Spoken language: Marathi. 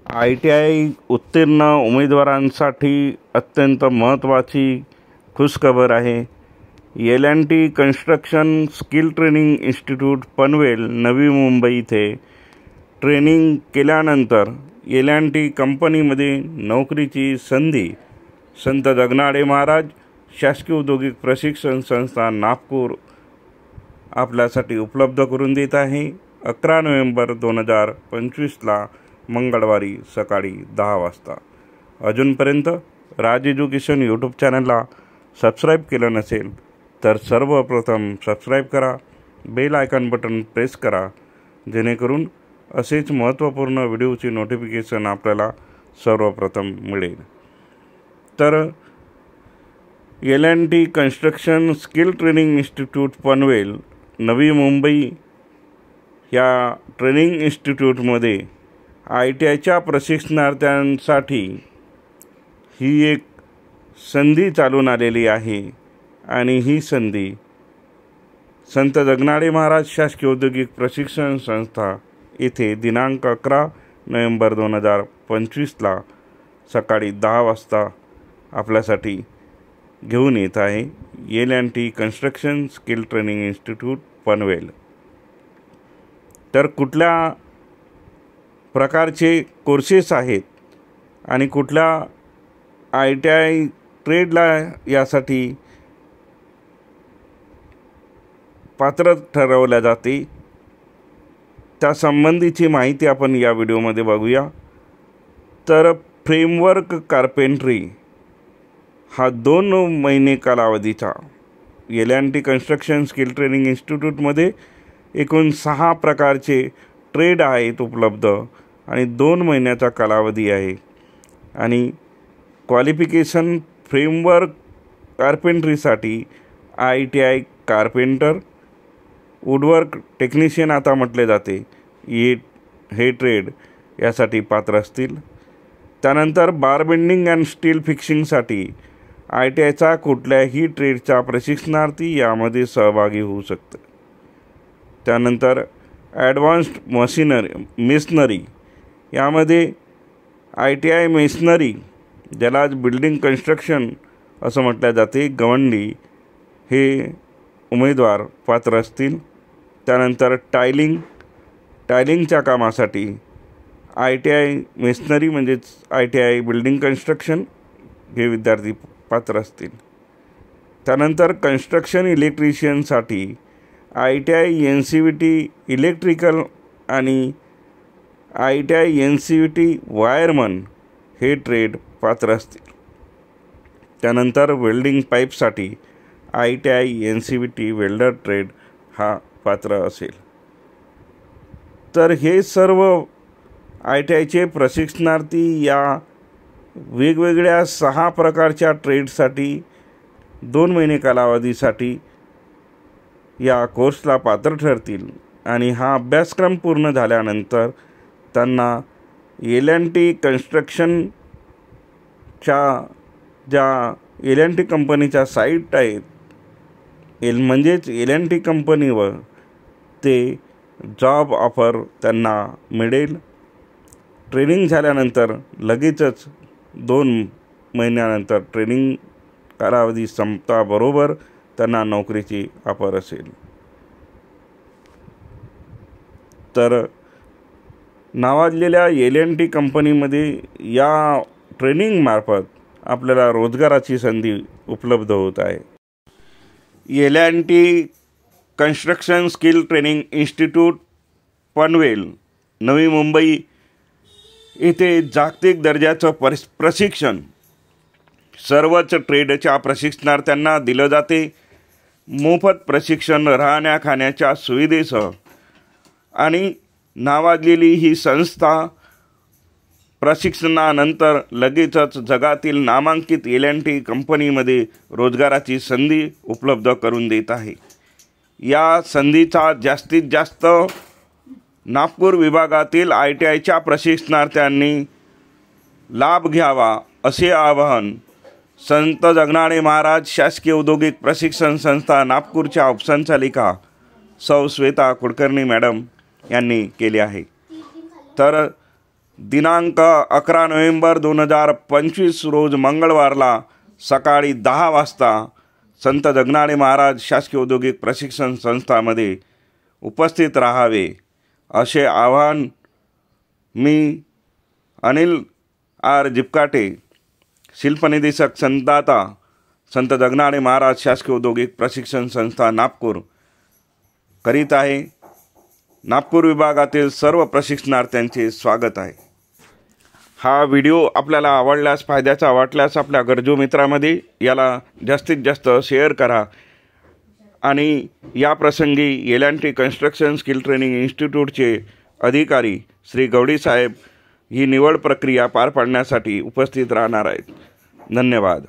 ITI उत्तीर्ण उमेदवारांसाठी अत्यंत महत्त्वाची खुशखबर आहे। L&T construction skill training institute Panvel Navi Mumbai इथे ट्रेनिंग केल्यानंतर L&T कंपनीमध्ये नोकरीची संधी संत जगनाडे महाराज शासकीय औद्योगिक प्रशिक्षण संस्था नागपूर आपल्यासाठी उपलब्ध करून देत आहे। 11 नोव्हेंबर 2025 मंगळवारी सकाळी 10 वाजता। अजूनपर्यंत राज एज्युकेशन यूट्यूब चॅनलला सबस्क्राईब केलं नसेल तर सर्वप्रथम सबस्क्राईब करा, बेल आयकॉन बटन प्रेस करा, जेणेकरून असेच महत्त्वपूर्ण व्हिडिओची नोटिफिकेशन आपल्याला सर्वप्रथम मिळेल। तर L&T construction skill training institute Panvel Navi Mumbai या ट्रेनिंग इन्स्टिट्यूटमध्ये ITIच्या प्रशिक्षणार्थ्यांसाठी ही एक संधी चालून आलेली आहे आणि ही संधी संत जगनाडे महाराज शासकीय औद्योगिक प्रशिक्षण संस्था येथे दिनांक 11 नोव्हेंबर 2025 सकाळी 10 वाजता आपल्यासाठी घेऊन येत आहे। L&T construction skill training institute Panvel. तर कुठल्या प्रकारचे कोर्सेस आहेत आणि कुठल्या ITI ट्रेडला यासाठी पात्र ठरवल्या जाते त्या संबंधीची माहिती आपण या व्हिडिओमध्ये बघूया। तर फ्रेमवर्क कार्पेंट्री हा 2 महिने कालावधीचा L&T कन्स्ट्रक्शन स्किल ट्रेनिंग इन्स्टिट्यूटमध्ये एकूण 6 प्रकारचे ट्रेड आहेत उपलब्ध आणि 2 महिन्याचा कालावधी आहे। आणि क्वालिफिकेशन फ्रेमवर्क कार्पेंट्रीसाठी ITI कार्पेंटर, वुडवर्क टेक्निशियन आता म्हटले जाते, हे ट्रेड यासाठी पात्र असतील। त्यानंतर बार बेंडिंग अँड स्टील फिक्सिंगसाठी ITIचा कुठल्याही ट्रेडचा प्रशिक्षणार्थी यामध्ये सहभागी होऊ शकतो। त्यानंतर ॲडव्हान्स्ड मेसनरी यामध्ये ITI मेसनरी, ज्याला बिल्डिंग कन्स्ट्रक्शन असं म्हटले जाते, गवंडी हे उमेदवार पात्र असतील। त्यानंतर टायलिंगच्या कामासाठी ITI मेसनरी म्हणजेच ITI बिल्डिंग कन्स्ट्रक्शन हे विद्यार्थी पात्र असतील। त्यानंतर कन्स्ट्रक्शन इलेक्ट्रिशियनसाठी ITI NCVT इलेक्ट्रिकल आणि ITI NCVT वायरमन हे ट्रेड पात्र असतील। त्यानंतर वेल्डिंग पाईपसाठी ITI NCVT वेल्डर ट्रेड हा पात्र असेल। तर हे सर्व ITIचे प्रशिक्षणार्थी या वेगवेगळ्या 6 प्रकारच्या ट्रेडसाठी 2 महिने कालावधीसाठी या कोर्सला पात्र ठरतील आणि हा अभ्यासक्रम पूर्ण झाल्यानंतर त्यांना L&T कन्स्ट्रक्शनच्या ज्या L&T कंपनीच्या साईट आहेत म्हणजेच L&T कंपनीवर ते जॉब ऑफर त्यांना मिळेल। ट्रेनिंग झाल्यानंतर लगेचच 2 महिन्यानंतर ट्रेनिंग कालावधी संपताबरोबर त्यांना नोकरीची ऑफर असेल। तर नावाजलेल्या L&T कंपनीमध्ये या ट्रेनिंगमार्फत आपल्याला रोजगाराची संधी उपलब्ध होत आहे। L&T construction skill training institute Panvel Navi Mumbai येथे जागतिक दर्जाचं प्रशिक्षण सर्वच ट्रेडच्या प्रशिक्षणार्थ्यांना दिलं जाते। मोफत प्रशिक्षण, राहण्या खाण्याच्या सुविधेसह आणि नावाजलेली ही संस्था प्रशिक्षणानंतर लगेचच जगातील नामांकित L&T कंपनीमध्ये रोजगाराची संधी उपलब्ध करून देत आहे। या संधीचा जास्तीत जास्त नागपूर विभागातील ITIच्या प्रशिक्षणार्थ्यांनी लाभ घ्यावा असे आवाहन संत जगनाडे महाराज शासकीय औद्योगिक प्रशिक्षण संस्था नागपूरच्या उपसंचालिका सौ श्वेता कुलकर्णी मॅडम यांनी केले आहे। तर दिनांक 11 नोव्हेंबर 2025 रोज मंगळवारला सकाळी 10 वाजता संत जगनाडे महाराज शासकीय औद्योगिक प्रशिक्षण संस्थामध्ये उपस्थित राहावे असे आवाहन मी अनिल आर जिपकाटे, शिल्पनिदेशक संतदाता, संत जगनाडे महाराज शासकीय औद्योगिक प्रशिक्षण संस्था नागपूर करीत आहे. नागपूर विभागातील सर्व प्रशिक्षणार्थ्यांचे स्वागत आहे. हा व्हिडिओ आपल्याला आवडल्यास, फायद्याचा वाटल्यास आपल्या गरजू मित्रांमध्ये याला जास्तीत जास्त शेअर करा आणि या प्रसंगी एल&टी कन्स्ट्रक्शन स्किल ट्रेनिंग इन्स्टिट्यूटचे अधिकारी श्री गवडी साहेब ही निवड प्रक्रिया पार पाडण्यासाठी उपस्थित राहणार आहेत. धन्यवाद.